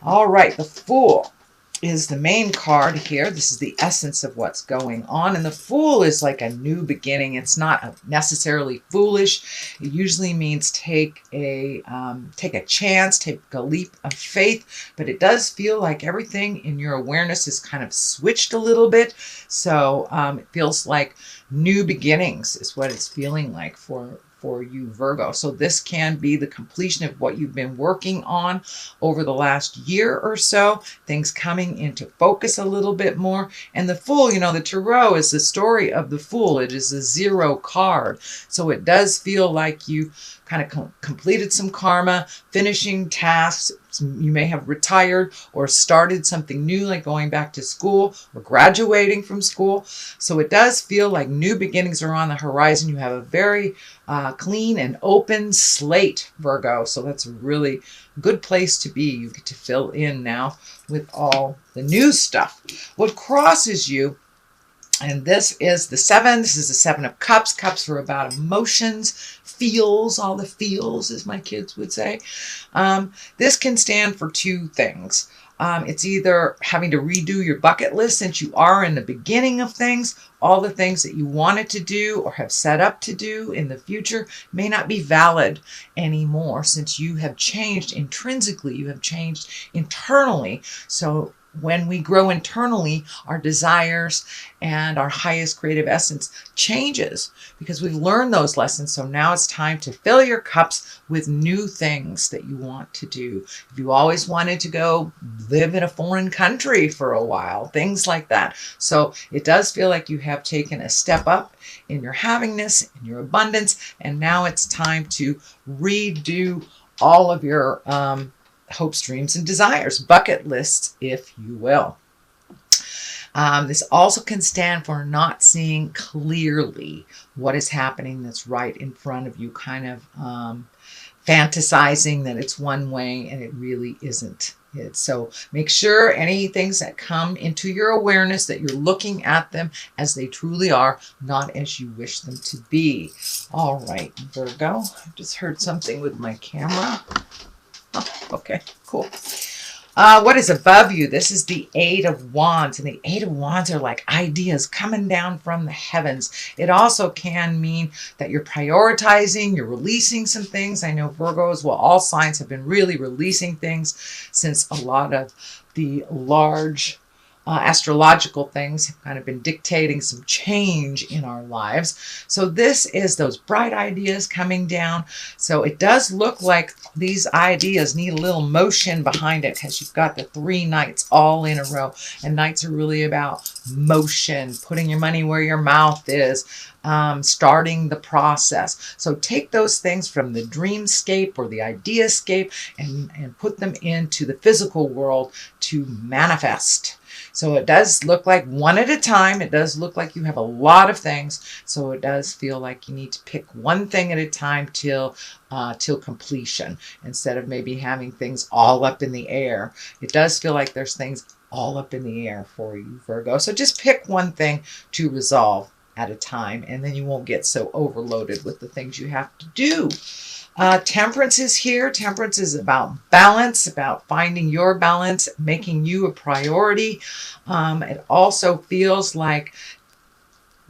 All right, the Fool is the main card here. This is the essence of what's going on. And the Fool is like a new beginning. It's not necessarily foolish. It usually means take a chance, take a leap of faith. But it does feel like everything in your awareness is kind of switched a little bit. So it feels like new beginnings is what it's feeling like for you, Virgo. So this can be the completion of what you've been working on over the last year or so, things coming into focus a little bit more. And the Fool, the Tarot is the story of the Fool. It is a 0 card. So it does feel like you kind of completed some karma, finishing tasks. You may have retired or started something new, like going back to school or graduating from school. So it does feel like new beginnings are on the horizon. You have a very clean and open slate, Virgo. So that's a really good place to be. You get to fill in now with all the new stuff. What crosses you, and this is the 7. This is the 7 of Cups. Cups are about emotions, feels, all the feels, as my kids would say. This can stand for 2 things. It's either having to redo your bucket list since you are in the beginning of things. All the things that you wanted to do or have set up to do in the future may not be valid anymore since you have changed intrinsically. You have changed internally. So when we grow internally, our desires and our highest creative essence changes because we've learned those lessons. So now it's time to fill your cups with new things that you want to do. If you always wanted to go live in a foreign country for a while, things like that. So it does feel like you have taken a step up in your havingness, in your abundance, and now it's time to redo all of your hopes, dreams, and desires, bucket lists, if you will. This also can stand for not seeing clearly what is happening that's right in front of you, kind of fantasizing that it's one way and it really isn't. So make sure any things that come into your awareness that you're looking at them as they truly are, not as you wish them to be. All right, Virgo, I just heard something with my camera. Oh, okay, cool. What is above you? This is the 8 of Wands, and the 8 of Wands are like ideas coming down from the heavens. It also can mean that you're prioritizing, you're releasing some things. I know Virgos, well, all signs have been really releasing things since a lot of the large astrological things have kind of been dictating some change in our lives. So this is those bright ideas coming down. So it does look like these ideas need a little motion behind it because you've got the 3 knights all in a row. And knights are really about motion, putting your money where your mouth is, starting the process. So take those things from the dreamscape or the ideascape and put them into the physical world to manifest. So it does look like one at a time. It does look like you have a lot of things. So it does feel like you need to pick one thing at a time till completion, instead of maybe having things all up in the air. It does feel like there's things all up in the air for you, Virgo. So just pick one thing to resolve at a time, and then you won't get so overloaded with the things you have to do. Temperance is here. Temperance is about balance, about finding your balance, making you a priority. It also feels like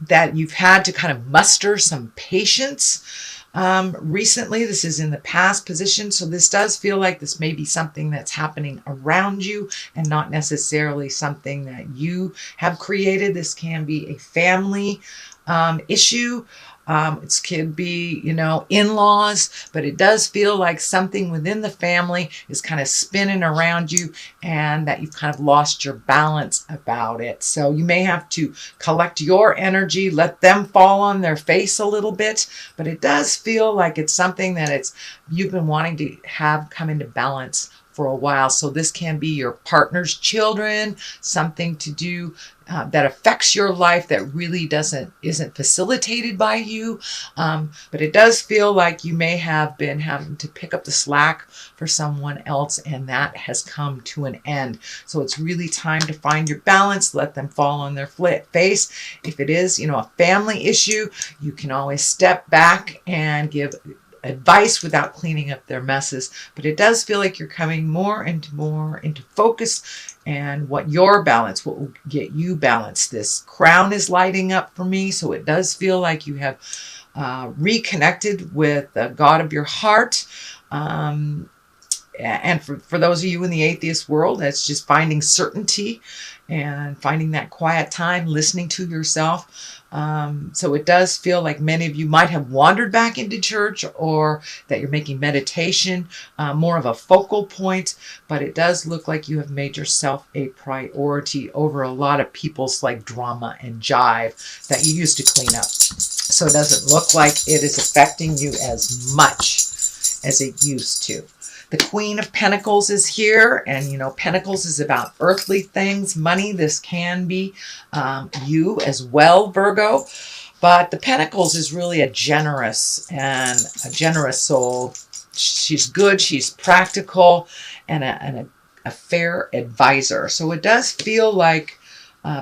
that you've had to kind of muster some patience recently. This is in the past position. So this does feel like this may be something that's happening around you and not necessarily something that you have created. This can be a family issue. It could be, in-laws, but it does feel like something within the family is kind of spinning around you and that you've kind of lost your balance about it. So you may have to collect your energy, let them fall on their face a little bit, but it does feel like it's something that you've been wanting to have come into balance for a while. So this can be your partner's children, something to do that affects your life that really isn't facilitated by you. But it does feel like you may have been having to pick up the slack for someone else, and that has come to an end. So it's really time to find your balance, let them fall on their face. If it is, a family issue, you can always step back and give advice without cleaning up their messes. But it does feel like you're coming more into focus, and what will get you balanced. This crown is lighting up for me, so it does feel like you have reconnected with the God of your heart. And for those of you in the atheist world, that's just finding certainty and finding that quiet time, listening to yourself. So it does feel like many of you might have wandered back into church, or that you're making meditation more of a focal point, but it does look like you have made yourself a priority over a lot of people's like drama and jive that you used to clean up. So it doesn't look like it is affecting you as much as it used to. The Queen of Pentacles is here, and Pentacles is about earthly things, money. This can be you as well, Virgo. But the Pentacles is really a generous soul. She's good, she's practical, and a fair advisor. So it does feel like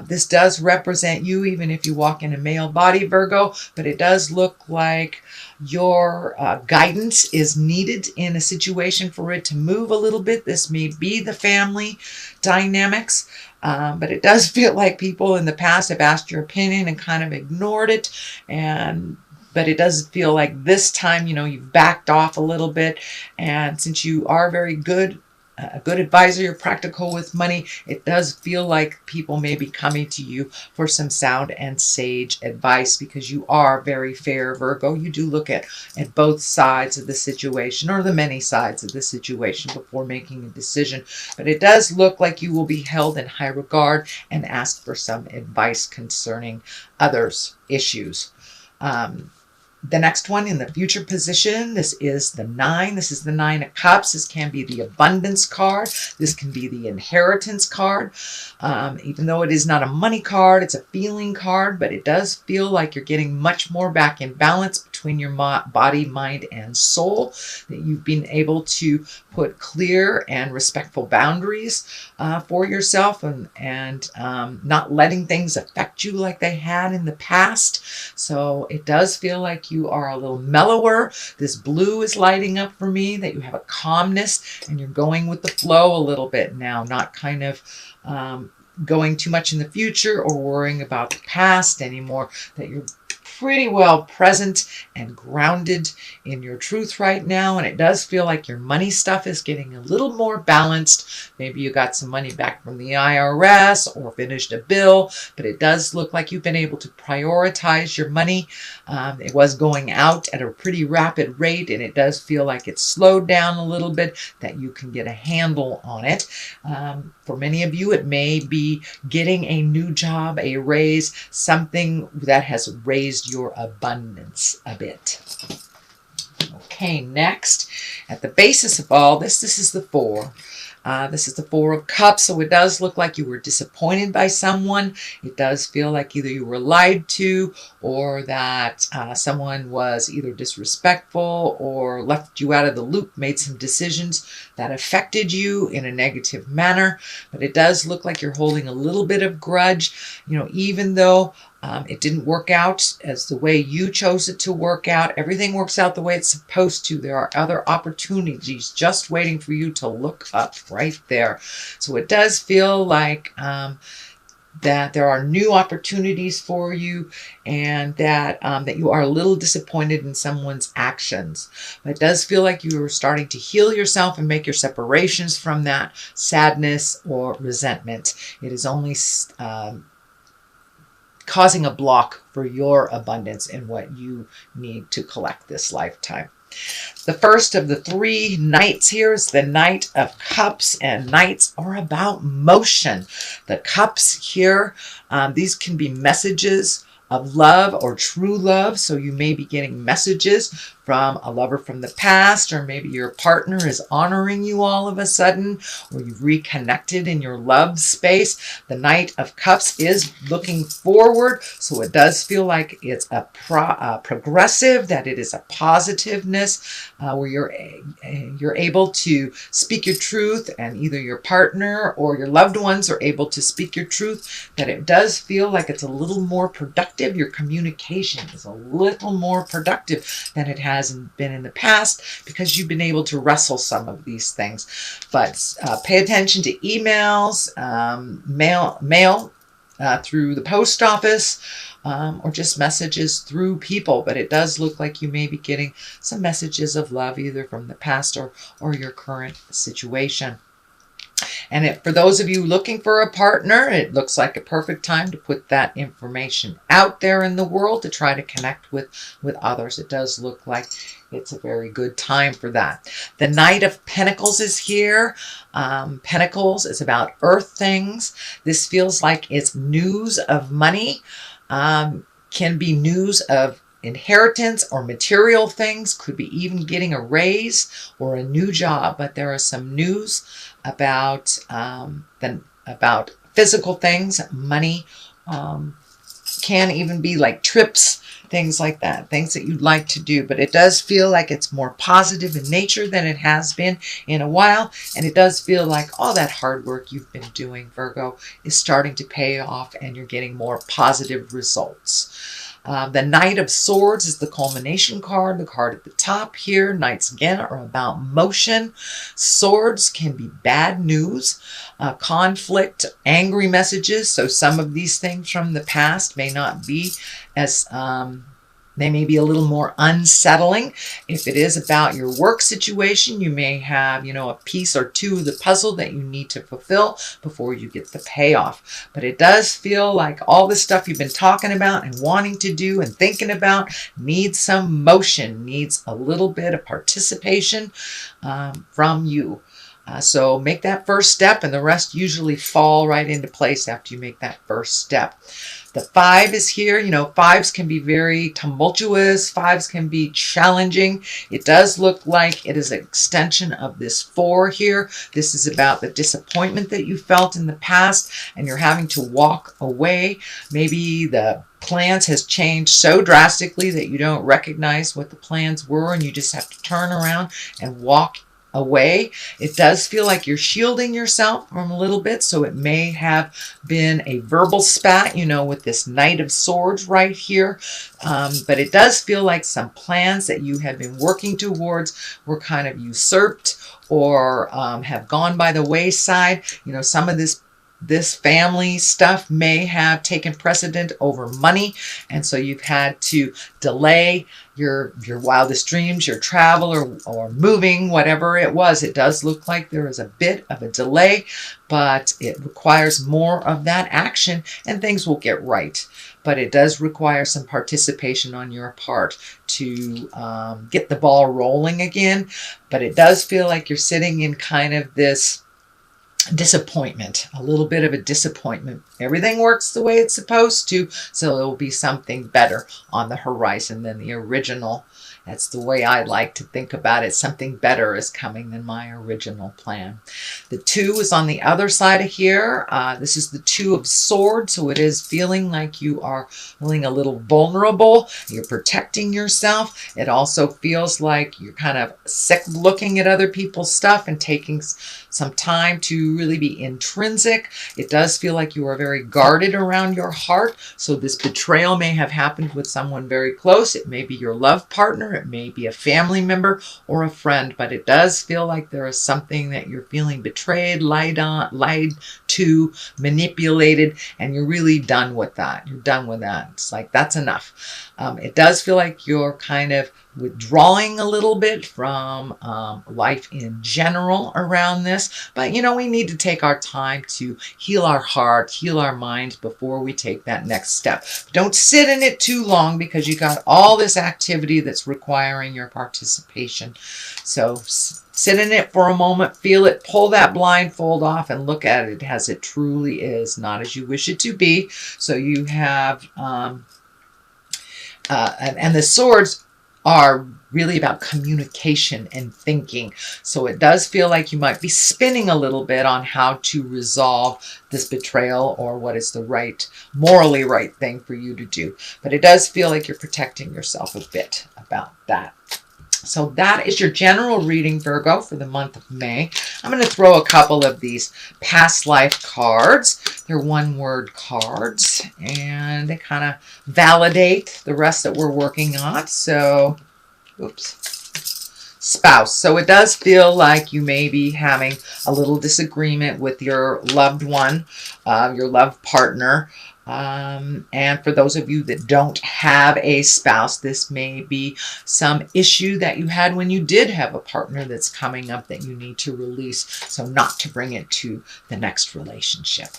this does represent you, even if you walk in a male body, Virgo, but it does look like your guidance is needed in a situation for it to move a little bit. This may be the family dynamics, but it does feel like people in the past have asked your opinion and kind of ignored it. But it does feel like this time, you've backed off a little bit. And since you are very good, a good advisor, you're practical with money, it does feel like people may be coming to you for some sound and sage advice, because you are very fair, Virgo. You do look at both sides of the situation, or the many sides of the situation, before making a decision. But it does look like you will be held in high regard and asked for some advice concerning others' issues. The next one in the future position, this is the 9. This is the 9 of Cups. This can be the abundance card. This can be the inheritance card. Even though it is not a money card, it's a feeling card, but it does feel like you're getting much more back in balance between your body, mind, and soul, that you've been able to put clear and respectful boundaries for yourself, and not letting things affect you like they had in the past. So it does feel like you are a little mellower. This blue is lighting up for me, that you have a calmness and you're going with the flow a little bit now, not kind of going too much in the future or worrying about the past anymore, that you're pretty well present and grounded in your truth right now. And it does feel like your money stuff is getting a little more balanced. Maybe you got some money back from the IRS or finished a bill, but it does look like you've been able to prioritize your money. It was going out at a pretty rapid rate, and it does feel like it's slowed down a little bit, that you can get a handle on it. For many of you, it may be getting a new job, a raise, something that has raised your abundance a bit. Okay, next, at the basis of all this, this is the 4. This is the 4 of Cups, so it does look like you were disappointed by someone. It does feel like either you were lied to, or that someone was either disrespectful or left you out of the loop, made some decisions that affected you in a negative manner. But it does look like you're holding a little bit of grudge, even though it didn't work out as the way you chose it to work out. Everything works out the way it's supposed to. There are other opportunities just waiting for you to look up right there. So it does feel like that there are new opportunities for you, and that you are a little disappointed in someone's actions. But it does feel like you are starting to heal yourself and make your separations from that sadness or resentment. It is only causing a block for your abundance and what you need to collect this lifetime. The first of the 3 knights here is the Knight of Cups, and knights are about motion. The cups here, these can be messages of love or true love. So you may be getting messages from a lover from the past, or maybe your partner is honoring you all of a sudden, or you've reconnected in your love space. The Knight of Cups is looking forward, so it does feel like it's a progressive, that it is a positiveness where you're able to speak your truth, and either your partner or your loved ones are able to speak your truth. That it does feel like it's a little more productive. Your communication is a little more productive than it has hasn't been in the past because you've been able to wrestle some of these things. But pay attention to emails, mail through the post office, or just messages through people. But it does look like you may be getting some messages of love either from the past or your current situation. And for those of you looking for a partner, it looks like a perfect time to put that information out there in the world to try to connect with others. It does look like it's a very good time for that. The Knight of Pentacles is here. Pentacles is about earth things. This feels like it's news of money. Can be news of inheritance or material things, could be even getting a raise or a new job. But there is some news about about physical things, money, can even be like trips, things like that, things that you'd like to do. But it does feel like it's more positive in nature than it has been in a while. And it does feel like all that hard work you've been doing, Virgo, is starting to pay off and you're getting more positive results. The Knight of Swords is the culmination card, the card at the top here. Knights, again, are about motion. Swords can be bad news, conflict, angry messages. So some of these things from the past may not be as... they may be a little more unsettling. If it is about your work situation, you may have, a piece or two of the puzzle that you need to fulfill before you get the payoff. But it does feel like all the stuff you've been talking about and wanting to do and thinking about needs some motion, needs a little bit of participation from you. So make that first step, and the rest usually fall right into place after you make that first step. The 5 is here. Fives can be very tumultuous. Fives can be challenging. It does look like it is an extension of this 4 here. This is about the disappointment that you felt in the past and you're having to walk away. Maybe the plans has changed so drastically that you don't recognize what the plans were and you just have to turn around and walk away. It does feel like you're shielding yourself from a little bit, so it may have been a verbal spat, with this Knight of Swords right here. But it does feel like some plans that you had been working towards were kind of usurped or have gone by the wayside. Some of this family stuff may have taken precedent over money, and so you've had to delay your wildest dreams, your travel or moving, whatever it was. It does look like there is a bit of a delay, but it requires more of that action and things will get right. But it does require some participation on your part to get the ball rolling again. But it does feel like you're sitting in kind of this disappointment, a little bit of a disappointment. Everything works the way it's supposed to, so there will be something better on the horizon than the original. That's the way I like to think about it. Something better is coming than my original plan. The 2 is on the other side of here. This is the 2 of Swords, so it is feeling like you are feeling a little vulnerable. You're protecting yourself. It also feels like you're kind of sick of looking at other people's stuff and taking some time to really be intrinsic. It does feel like you are very guarded around your heart. So this betrayal may have happened with someone very close. It may be your love partner. It may be a family member or a friend, but it does feel like there is something that you're feeling betrayed, lied to, manipulated, and you're really done with that. You're done with that. It's like, that's enough. It does feel like you're kind of withdrawing a little bit from life in general around this. But, we need to take our time to heal our heart, heal our mind before we take that next step. Don't sit in it too long because you got all this activity that's requiring your participation. So sit in it for a moment, feel it, pull that blindfold off and look at it as it truly is, not as you wish it to be. So you have, and the swords are really about communication and thinking. So it does feel like you might be spinning a little bit on how to resolve this betrayal or what is the morally right thing for you to do. But it does feel like you're protecting yourself a bit about that. So that is your general reading, Virgo, for the month of May. I'm going to throw a couple of these past life cards. They're one-word cards, and they kind of validate the rest that we're working on. So Oops. Spouse. So it does feel like you may be having a little disagreement with your loved one, your loved partner. And for those of you that don't have a spouse, this may be some issue that you had when you did have a partner that's coming up that you need to release, so not to bring it to the next relationship.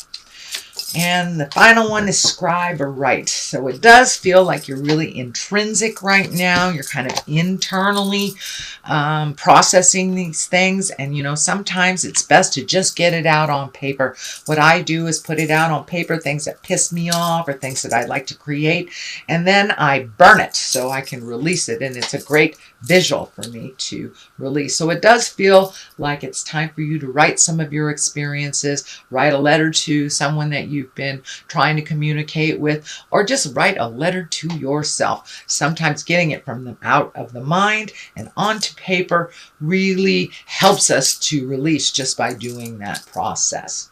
And the final one is scribe or write. So it does feel like you're really intrinsic right now. You're kind of internally processing these things. And, you know, sometimes it's best to just get it out on paper. What I do is put it out on paper, things that piss me off or things that I'd like to create. And then I burn it so I can release it. And it's a great visual for me to release. So it does feel like it's time for you to write some of your experiences, write a letter to someone that you've been trying to communicate with, or just write a letter to yourself. Sometimes getting it from them out of the mind and onto paper really helps us to release just by doing that process.